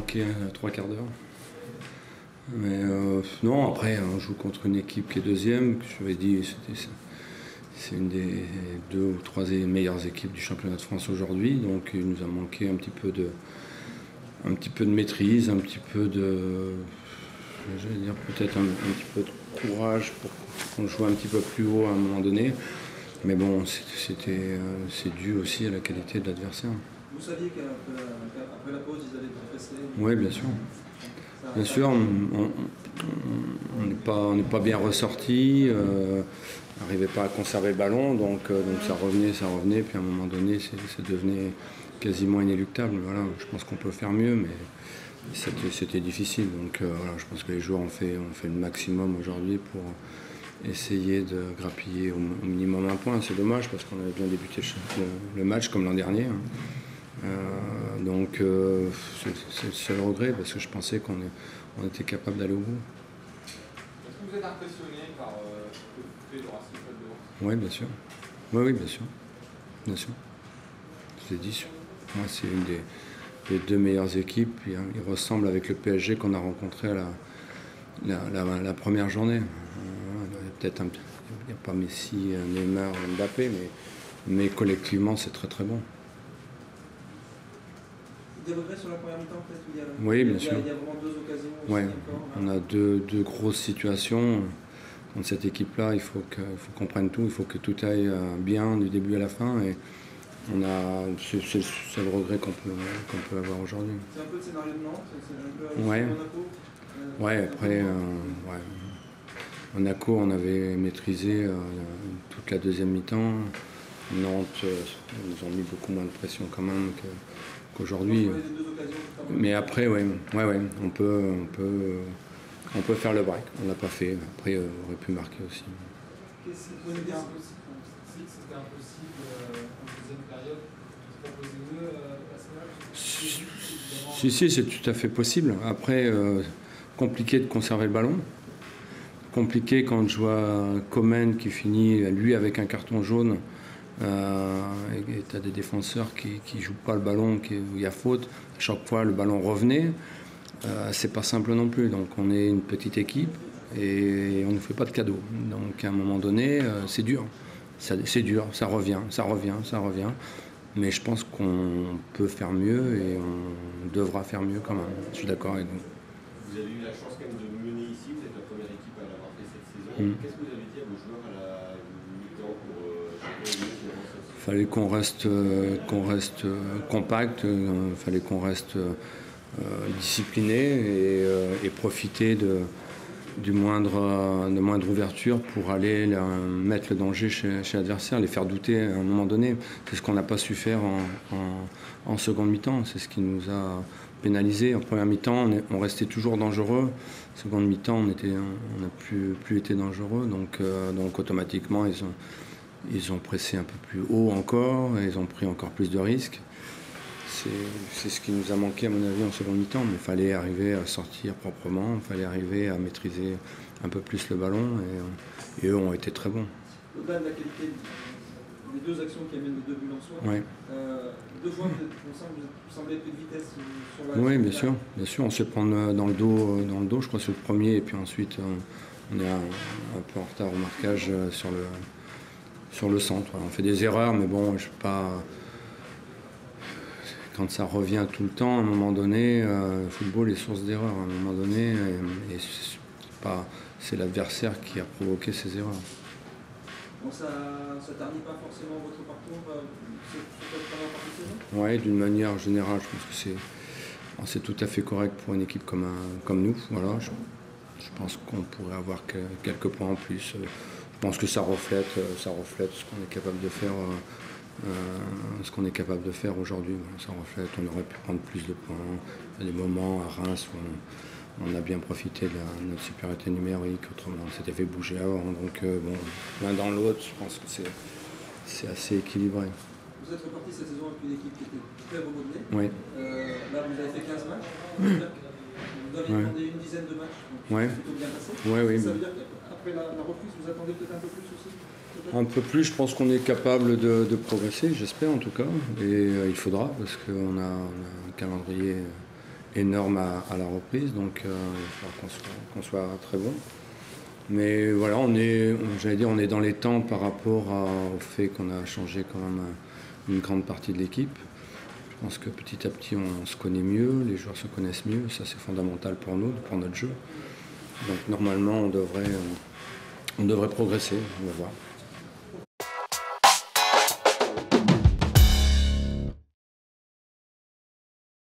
manqué 3/4 d'heure. Mais non, après, on joue contre une équipe qui est deuxième. Je l'avais dit, c'est une des 2 ou 3 meilleures équipes du championnat de France aujourd'hui. Donc il nous a manqué un petit peu de maîtrise, un petit peu de, j'allais dire peut-être un petit peu de courage pour qu'on joue un petit peu plus haut à un moment donné. Mais bon, c'est dû aussi à la qualité de l'adversaire. Vous saviez qu'après la pause, ils allaient progresser? Oui, bien sûr. Bien sûr, on n'est pas bien ressorti, on n'arrivait pas à conserver le ballon, donc ça revenait, puis à un moment donné, ça devenait quasiment inéluctable. Voilà, je pense qu'on peut faire mieux, mais c'était difficile. Donc voilà, je pense que les joueurs ont fait le maximum aujourd'hui pour essayer de grappiller au minimum un point. C'est dommage parce qu'on avait bien débuté le match comme l'an dernier. Donc c'est le seul regret parce que je pensais qu'on était capable d'aller au bout. Est-ce que vous êtes impressionné par ce que fait le Racing Club de Lens? Oui, bien sûr. Oui, bien sûr. Bien sûr. Je l'ai dit, moi c'est une des 2 meilleures équipes. Il ressemble avec le PSG qu'on a rencontré à la première journée. Peut-être il n'y a pas Messi, Neymar, Mbappé, mais collectivement c'est très très bon. Des regrets sur la première mi-temps peut-être? Oui, bien sûr. Il y a vraiment 2 occasions aussi Ouais, encore. on a deux grosses situations. Dans cette équipe-là, il faut qu'on prenne tout, il faut que tout aille bien du début à la fin. Et c'est le regret qu'on peut avoir aujourd'hui. C'est un peu le scénario de Nantes, c'est un peu Ouais. Monaco. Ouais, après, Monaco, on avait maîtrisé toute la deuxième mi-temps. Nantes, ils nous ont mis beaucoup moins de pression quand même qu'aujourd'hui. Mais après, ouais, on peut faire le break. On l'a pas fait. Après, on aurait pu marquer aussi. C'était impossible en deuxième période de proposer mieux à ce match? Si, c'est tout à fait possible. Après, compliqué de conserver le ballon. Compliqué quand je vois Coman qui finit, lui, avec un carton jaune. Et tu as des défenseurs qui jouent pas le ballon, où il y a faute. À chaque fois, le ballon revenait. C'est pas simple non plus. Donc, on est une petite équipe et on ne fait pas de cadeaux. Donc, à un moment donné, c'est dur. C'est dur, ça revient. Mais je pense qu'on peut faire mieux et on devra faire mieux quand même. Je suis d'accord avec vous. Vous avez eu la chance quand même de mener ici, vous êtes la première équipe à l'avoir fait cette saison. Qu'est-ce que vous avez dit à vos joueurs à la mi-temps pour fallait qu'on reste compact, fallait qu'on reste discipliné et profiter de moindre ouverture pour aller mettre le danger chez l'adversaire, les faire douter à un moment donné. C'est ce qu'on n'a pas su faire en seconde mi-temps, c'est ce qui nous a pénalisé. En première mi-temps, on restait toujours dangereux. En seconde mi-temps, on n'a plus été dangereux, donc automatiquement ils ont pressé un peu plus haut encore, et ils ont pris encore plus de risques. C'est ce qui nous a manqué à mon avis en seconde mi-temps, mais il fallait arriver à sortir proprement, il fallait arriver à maîtriser un peu plus le ballon, et eux ont été très bons. Au-delà de la qualité des 2 actions qui amènent les 2 buts en soi, Ouais. 2 fois vous semblez plus de vitesse sur la... Oui, bien sûr, on se prend dans le dos, je crois que c'est le premier, et puis ensuite on est un peu en retard au marquage sur le centre. On fait des erreurs, mais bon, je sais pas. Quand ça revient tout le temps, à un moment donné, le football est source d'erreurs. À un moment donné, et c'est l'adversaire qui a provoqué ces erreurs. Donc ça ternit pas forcément votre parcours sur cette première partie de saison? Oui, d'une manière générale, je pense que c'est tout à fait correct pour une équipe comme nous. Voilà, je pense qu'on pourrait avoir quelques points en plus. Je pense que ça reflète ce qu'on est capable de faire. Aujourd'hui. Ça reflète, on aurait pu prendre plus de points. Il y a des moments à Reims où on a bien profité de notre supériorité numérique, autrement on s'était fait bouger avant. Donc l'un dans l'autre, je pense que c'est assez équilibré. Vous êtes reparti cette saison avec une équipe qui était très remodelée. Oui. Là, vous avez fait 15 matchs. Vous avez demandé une dizaine de matchs, donc c'est plutôt bien passé. Oui. Ça veut dire qu'après la reprise, vous attendez peut-être un peu plus aussi? Un peu plus, je pense qu'on est capable de progresser, j'espère en tout cas. Et il faudra, parce qu'on a un calendrier énorme à la reprise, donc il va falloir qu'on soit très bon. Mais voilà, on est dans les temps par rapport au fait qu'on a changé quand même une grande partie de l'équipe. Je pense que petit à petit on se connaît mieux, les joueurs se connaissent mieux, ça c'est fondamental pour nous, pour notre jeu. Donc normalement on devrait progresser, on va voir.